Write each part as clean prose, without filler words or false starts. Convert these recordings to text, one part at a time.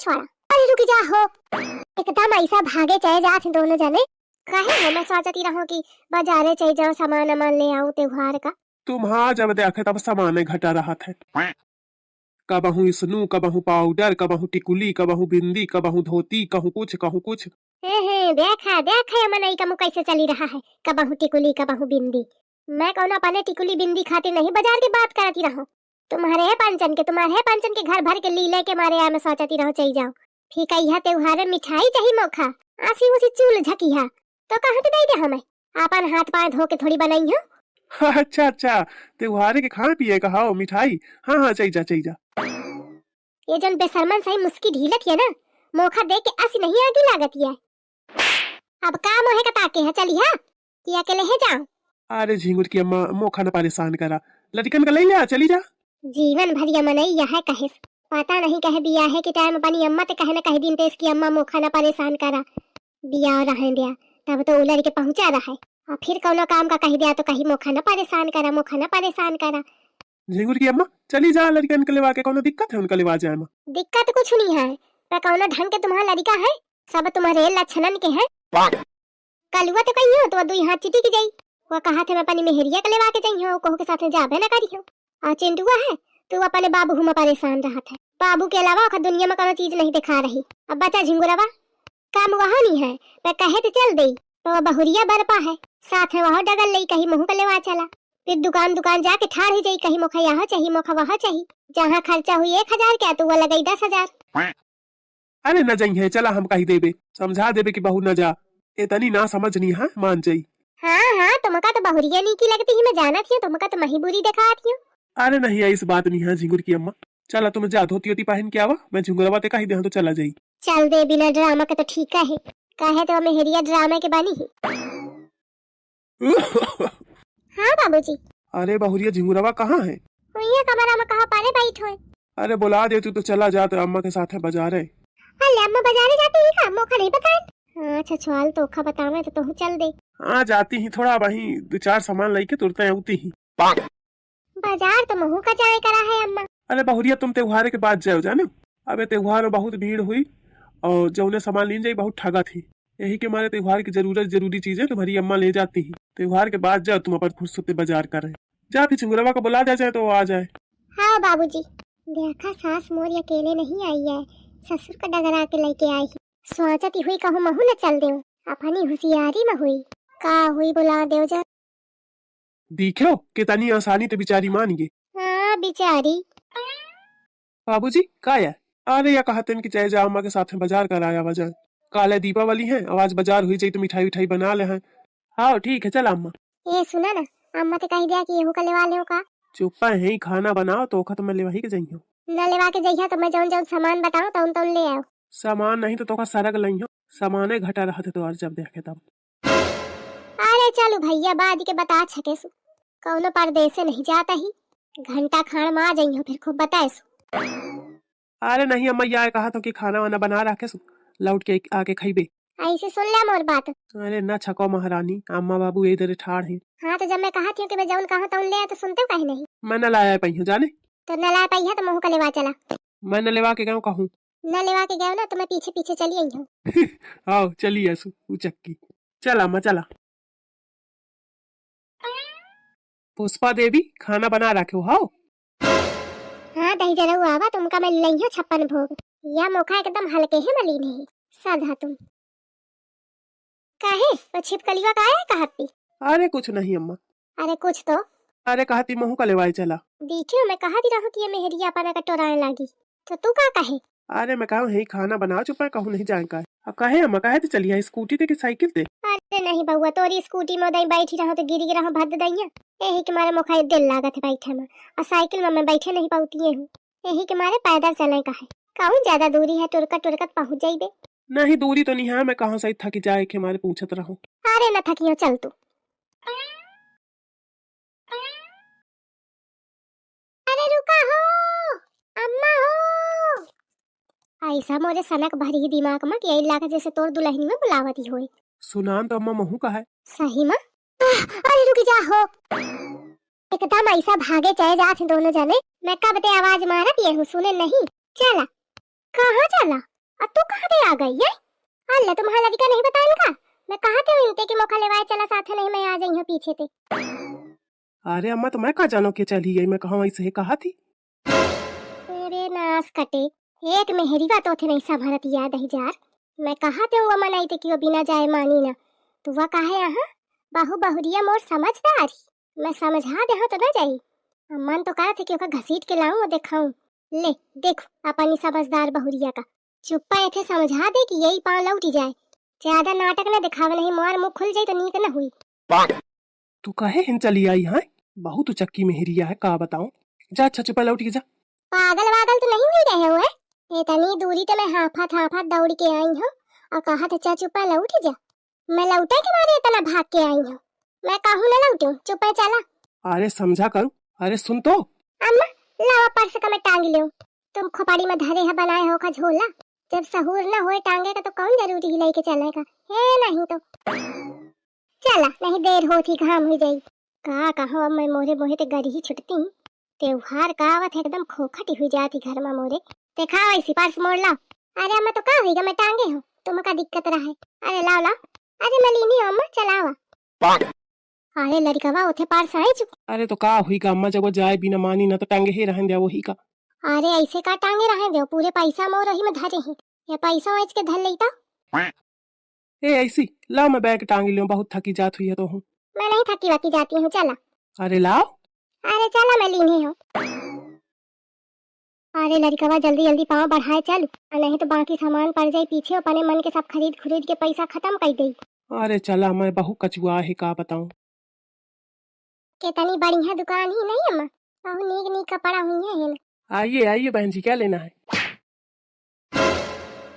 छोड़ा। अरे रुक जा हो, एकदम ऐसा भागे चले जाते दोनों जने। काहे हो, मैं सोचती रहूं कि बाजारे चले जाओ सामान वामान ले आओ त्योहार का। तुम हाँ जब देखे तब सामान घटा रहा था। कबहू स्नू, कबहू पाउडर, कबहू टिकुली, कबहू बिंदी, कबहू धोती, कहूँ कुछ। देखा देखा मनई का मुँह कैसे चली रहा है, कबहू टिकुली कबहू बिंदी। मैं कौन अपने टिकुली बिंदी खाती नहीं बाजार की बात करती रहो। तुम्हारे पंचन के घर भर के लीले के मारे मैं सोचती रहो चली जाओ। ठीक है, यह त्योहार में मिठाई चाहिए मोखा, आसी उसी चूल झकिया तो कहाँ दे दे हमें, अपन हाथ पाँव धो के थोड़ी बनाई हो। अच्छा त्योहार के खाए पिए का हाओ मिठाई। हाँ चाहिए जा। ये जन बेशरमन सही मुस्की ढीलत है ना, मोखा देख के आसी नहीं आगी लागत है। अब काम है का ताके है चली है कि अकेले है जाओ। अरे झिंगुर की अम्मा मोखा न परेशान करा, लड़कन का ले जा चली जा। जीवन भर यमनई यह कहे, पता नहीं कहे बिया है कि टाइम अपनी अम्मा ते कहे न कहे दिन ते इसकी अम्मा मोखा न परेशान करा। बिया रहे दिया तब तो उलर के पहुंचा रहा है, और फिर कौनो काम का कह दिया तो कहीं मोखा न परेशान करा। झिंगुर की अम्मा चली जा, लड़कन के लेवा के कोनो दिक्कत है उनका लेवा जाए में। दिक्कत कुछ नहीं है, पर कौनो ढंग के तुम्हारा लड़का है, सब तुम्हारे लक्षणन के हैं। कलुआ तो कहीं हो तो दुई हाथ चिटी की जाई, वो कहा थे मैं अपनी मेहरिया के लेवा के जाई हो, कोह के साथ जाबे न करी हो। और चिंटुआ है तू अपने बाबू में परेशान रहा था, बाबू के अलावा ओखा दुनिया में कोनो चीज नहीं दिखा रही। अब बचा झिंगुरवा काम वहाँ नहीं है, मैं कहे तो चल दई तो बहुरिया बरपा है, साथ में वहाँ डगल लई कहीं मुँह के लेवा चला, फिर दुकान जाके ठाड़ ही जाई, कहीं मोखा यहाँ चाहिए मोखा वहाँ चाहिए, जहाँ खर्चा हुई 1000 क्या तो वो लगाई 10,000। अरे न जाई है, चला हम कही देबे, समझा देबे कि बहू न जा, इतनी ना समझ नहीं है, मान जाई। हाँ तुमका तो बहुरिया नहीं की लगती ही, मैं जाना थी तुमका तो मही बुरी देखा आती हूँ। अरे नहीं इस बात नहीं है झिंगुर की अम्मा, चला तुम जा धोती होती पहन के आवा, मैं झिंगुरवा ते कही दे तो चला जाई। चल दे बिना ड्रामा के तो ठीक है, कहे तो मेहरिया ड्रामा के बानी ही। हाँ बाबूजी। अरे बहुरिया झिंगुरवा कहाँ है? हुई कमरा में कहाँ पारे बैठो है। अरे बुला दे तू तो चला जा, तो अम्मा के साथ है बाजार है। अरे अम्मा बाजारे जाती है का, मौका नहीं पता है। अच्छा छवाल तो खा बतावे तो तू चल दे। हाँ जाती ही, थोड़ा वहीं 2-4 सामान लेके तुरते होती ही। बाजार तो महू का जाए करा है अम्मा। अरे बहुरिया तुम त्योहार के बाद जाओ जाने, अबे त्योहार में बहुत भीड़ हुई और जो उन्हें सामान लीन जाई बहुत ठगा थी, यही के मारे त्योहार की जरूरी चीजें तुम्हारी अम्मा ले जाती ही। त्योहार के बाद जाओ तुम अपन फुर्सत बाजार कर रहे, जा फिर चिंगुरवा को बुला दिया जाए तो वो आ जाए। हाँ बाबूजी। देखा सास मोर अकेले नहीं आई है, ससुर का डगरा के लेके आई, सोचती हुई कहूँ महू न चल दे, अपनी होशियारी में हुई का हुई बुला दे जा। दिखो कितनी आसानी तो बेचारी मान गई। हाँ बेचारी। बाबूजी का यार, अरे या कहते कि चाहे जा अम्मा के साथ में बाजार कराया बाजार, काले दीपावली है, आवाज बाजार हुई चाहिए तो मिठाई उठाई बना ले हैं। हाँ ठीक है चल अम्मा। ये सुना ना, अम्मा तो कही दिया कि येहू का लेवा ले का। चुप्पा है खाना बनाओ तो खत्म में लेवा ही के जाइयो। न लेवा के जइहा तो मैं जौन सामान बताऊं तौन ले आओ। सामान नहीं तो तोका सरग लइयो, सामाने घटा रहा थे तो और जब देखे तब। अरे चलो भैया बाद के बता छके सु, कौनो परदेश से नहीं जाता ही, घंटा खान में आ जाइयो फिर खूब बताए सु। अरे नहीं अम्मा यार कहा तो कि खाना वाना बना रखे सु, लौट के आके खाइबे। ऐसे सुन ले मोर बात। अरे ना छको महारानी, अम्मा बाबू इधर ठाड़ है। हाँ तो जब मैं कहा थी कि मैं जौन कहा तौन ले आ तो सुनते हो कहीं नहीं। मैं न लाया पहियो जाने, तो न ला पाई है तो महू का लेवा चला। मैं न लेवा के गाँव कहूँ, न लेवा के गए ना तो मैं पीछे पीछे चली आई हूँ। आओ चली ऐसु उचक्की, चला अम्मा चला। पुष्पा देवी खाना बना रखे हो। हाँ हाँ दही जरा आवा तुमका मैं लई हूँ 56 भोग, या मोखा एकदम हल्के है मली नहीं साधा तुम काहे वो छिपकलिया का है कहती। अरे कुछ नहीं अम्मा। अरे कुछ तो। अरे कहती महू का लेवाई चला। देखियो मैं कहा दी रहूं कि ये मेहरिया अपना का टोराने लगी, तो तू का कहे। अरे मैं कहूँ यही खाना बना चुका है, कहूँ नहीं जाए का। अब कहे अम्मा कहे तो चलिए स्कूटी ते कि साइकिल ते। अरे नहीं बउआ तोरी स्कूटी में दई बैठी रहो तो गिरी रहो भद दइया, यही के मारे मोखा दिल लागत है बैठे में, और साइकिल में मैं बैठे नहीं पाती हूँ, यही के मारे पैदल चले का है। कहूँ ज्यादा दूरी है टुरकत पहुँच जाइबे। नहीं दूरी तो नहीं है, मैं कहाँ सही थकी जाए के मारे पूछत रहूं। अरे न थकियो चल तू। अरे रुका हो अम्मा हो। ऐसा मोरे सनक भरी ही दिमाग में कि यही लागा जैसे तोर दुल्हनी में बुलावती होई। सुनान तो अम्मा महू का है। सही में। अरे रुक जा हो, एकदम ऐसा भागे चले जाते दोनों जने, मैं कब ते आवाज मारत ये हूँ सुने नहीं। चला कहाँ चला। अब तू कहाँ पे आ गई है? अल्लाह तुम्हारा लड़का नहीं बताया का? मैं कहा थे इनते की मौका लेवाए चला साथे नहीं मैं आ जाई हूं पीछे ते। अरे अम्मा तो मैं कहा जानो के चली गई, मैं कहा वैसे ही कहा थी। अरे नास कटे, एक मेहरीवा तो थे नहीं संभरत याद है जार। मैं कहा थे वो मनाई थे कि वो बिना जाए मानी ना। तू वह कहे यहाँ बाहु बहुरिया मोर समझदारी, मैं समझा दे तो ना जाई। मन तो कहा थे कि ओका घसीट के लाऊं और दिखाऊं। ले देखो अपनी समझदार बहुरिया का चुप्पा थे समझा दे कि यही पाँव लौटी जाए। ज्यादा नाटक न दिखावे नहीं, मोर मुंह खुल जाई तो नीक न हुई। तू कहे हिन चली आई है, बहुत चक्की मेहरिया है का बताऊं। जा अच्छा चुपा लौट के जा। पागल वागल तो नहीं हुई रहे हुए, इतनी दूरी तो मैं हाफत दौड़ के आई हूँ और कहा था चा चुपा लौट जा। मैं लौटे के मारे इतना भाग के आई हूँ, मैं कहूँ न लौटूं चुपा चला। अरे समझा करूं, अरे सुन तो। अम्मा लावा पर्स का मैं टांग लियो, तुम खोपड़ी में धरे है बनाए हो का झोला। जब सहूर न होए टांगे का तो कौन जरूरी ही लेके चलेगा है, नहीं तो चला नहीं देर होती घाम हो जाई। का कहो अब मैं मोरे मोहे ते गरी ही छुटती हूँ। त्योहार का आवत एकदम खोखटी हुई जाती घर में मोरे। देखा ऐसी पर्स मोड़ ला। अरे अम्मा तो का होगा मैं टांगे हो, तुम का दिक्कत रहा है। अरे लाओ लाओ, अरे मैं लीनी हूँ अम्मा चलावा। अरे लड़कवा उठे पर्स आई चुप। अरे तो का हुई का अम्मा, जब वो जाए बिना मानी ना तो टांगे ही रहन दिया वही का। अरे ऐसे का टांगे रहे दो, पूरे पैसा मोर ही में धरे हैं, ये पैसा वेच के धर लेता। ए ऐसी लाओ, मैं बैग टांग लियो, बहुत थकी जात हुई है तो हूँ। मैं नहीं थकी वकी जाती हूँ चला। अरे लाओ। अरे चला मैं लीनी हूँ। अरे लड़कवा जल्दी जल्दी पाँव बढ़ाए चल, नहीं तो बाकी सामान पड़ जाए पीछे, अपने मन के सब खरीद खरीद के पैसा खत्म कर दे। अरे चला, मैं बहु कचुआ है का बताऊं। कितनी बढ़िया दुकान ही नहीं अम्मा, बहु नीक नीक कपड़ा हुई है ना। आइए आइए बहन जी, क्या लेना है।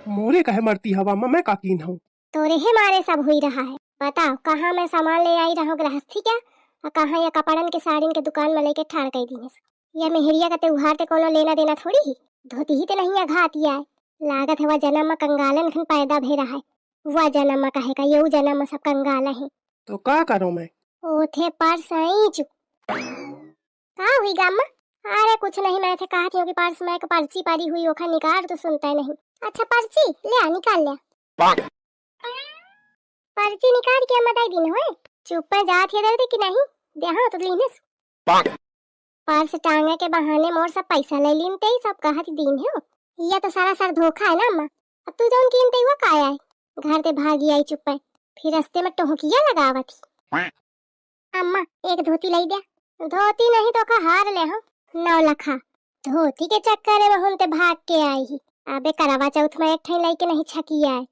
मोरे कहे मरती हवा में, मैं काकीन हूँ। तोरे ही मारे सब हुई रहा है। बताओ कहाँ मैं सामान ले आई रहा गृहस्थी क्या, और कहाँ ये कपड़न के साड़ीन के दुकान में लेके ठाड़ कर दी। ये मेहरिया का त्योहार ते कोनो लेना देना थोड़ी ही, धोती ही ते नहीं घाती है। लागत है वह जन्म में कंगालन खन पैदा भे रहा है, वह जन्म में कहे का ये जन्म में सब कंगाला है। तो का करो मैं। ओथे पर्स आई चुप। का हुई गामा? अरे कुछ नहीं, मैं थे कहा थी कि पर्स में एक पर्ची पड़ी हुई ओखा निकाल, तो सुनता नहीं। अच्छा पर्ची ले आ, निकाल ले। पर्ची निकाल के मदाई दिन होए, चुप पे जात है दे कि नहीं दे हाँ तो लीनेस। पर्स टांगे के बहाने मोर सब पैसा ले लीनते ही सब कहा थी दिन है। ये तो सारा सर धोखा है ना अम्मा। अब तू जौन कीनते हुआ काया है, घर ते भागी आई चुप पे, फिर रास्ते में टोहकिया लगावा थी। अम्मा एक धोती लाई दे। धोती नहीं तो का हार ले हम 9 लखा, धोती के चक्कर में हम ते भाग के आई ही। अबे करवा चौथ में एक ठे लाई के नहीं छकी आए,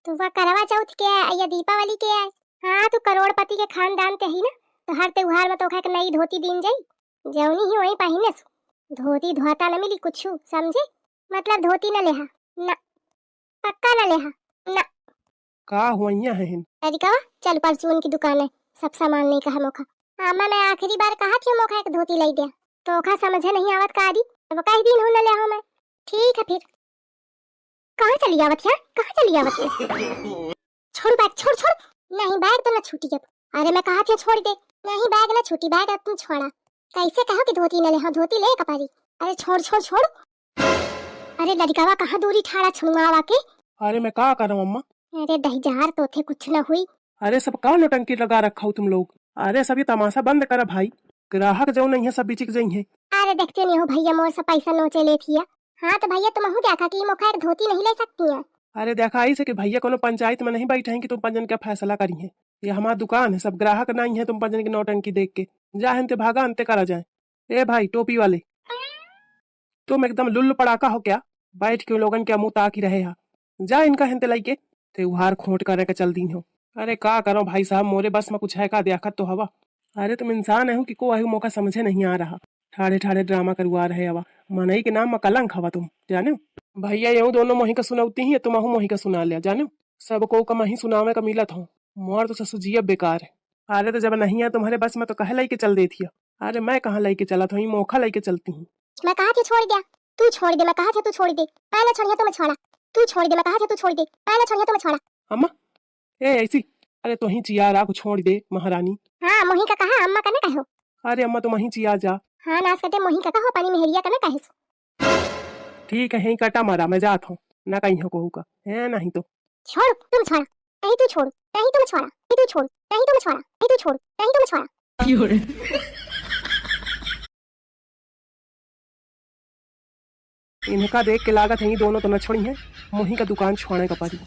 तो वह करवा चौथ के आए या दीपावली के आए। हाँ तू करोड़पति के खानदान ते ही ना, तो हर त्योहार में तो एक नई धोती दिन जाई, जौनी ही वही पहने सु। धोती धोता न मिली कुछ समझे, मतलब धोती न लेहा ना, पक्का न लेहा ना। का हुआ है हिन। तरीका चल परचून की दुकान है, सब सामान नहीं कहा मोखा। अम्मा मैं आखिरी बार कहा थी मोखा एक धोती लाई दिया, तो ओखा समझे नहीं आवत का दी, अब कई दिन हो न ले हो मैं। ठीक है फिर कहाँ चली आवत है, कहाँ चली आवत है। छोड़ बैग छोड़ छोड़, नहीं बैग तो न छूटी जब। अरे मैं कहा थी छोड़ दे, नहीं बैग न छूटी, बैग अब तुम छोड़ा। कैसे कहो कि धोती न ले, हाँ धोती ले कपारी। अरे छोड़ छोड़ छोड़। अरे लड़कावा कहाँ दूरी ठाड़ा छुड़वावा के। अरे मैं का करूं अम्मा। अरे दहीजार तो थे कुछ न हुई। अरे सब का नौटंकी लगा रखा हो तुम लोग। अरे सब ये तमाशा बंद करा भाई, ग्राहक जो नहीं है सब बिचिक जाई है। अरे देखते नहीं हो भैया मोर से पैसा नोचे ले थिया। हाँ तो भैया तुम हूँ देखा कि मोखा एक धोती नहीं ले सकती है। अरे देखा ऐसे कि भैया कोनो पंचायत में नहीं बैठे हैं कि तुम पंजन का फैसला करी है। ये हमारा दुकान है, सब ग्राहक नहीं है तुम पंजन की नौटंकी देख के जा हनते भागा अंते करा जाए। ए भाई टोपी वाले, तुम एकदम लुल्ल पड़ाका हो क्या, बैठ के लोगन के मुंह ताकी रहे हा। जा इनका हनते लाई के त्योहार खोट करे के चल दी हो। अरे का करो भाई साहब, मोरे बस में कुछ है का दियाकत तो हवा। अरे तुम इंसान है कि को आहू मौका समझे नहीं आ रहा, ठाड़े ठाड़े ड्रामा करवा रहे हवा। मनई के नाम में कलंक हवा तुम जाने। भैया यूं दोनों मोही का सुनाती ही, तुम आहू मोही का सुना लिया जाने। सबको का मही सुनावे का मिलत हो, मोर तो ससुजिया बेकार है। अरे तो जब नहीं है तुम्हारे बस में तो कह लाई के चल देती है। अरे मैं कहाँ लाई के चला था, मौका लाई के चलती हूँ। मैं कहा थी छोड़ दिया, तू छोड़ दे। मैं कहा था तू छोड़ दे, पहले छोड़िया तो मैं छोड़ा। तू छोड़ दे, मैं कहा था तू छोड़ दे, पहले छोड़िया तो मैं छोड़ा। अम्मा ए ऐसी, अरे तो ही चिया राख छोड़ दे महारानी। हाँ मोही का कहा, अम्मा का ना कहो। अरे अम्मा तुम वहीं चिया जा। हाँ नास कटे मोही का कहो, पानी मेहरिया का ना कहे। ठीक है कटा मारा, मैं जात हूँ। ना कहीं हो कहू का है नहीं तो छोड़ तुम छोड़ा नहीं तू छोड़ नहीं तुम छोड़ा नहीं तू छोड़ नहीं तुम छोड़ा नहीं तू छोड़ नहीं तुम छोड़ा इनका देख के लागत है ये दोनों तो न छोड़ी हैं, मुही का दुकान छोड़ने का पड़ी।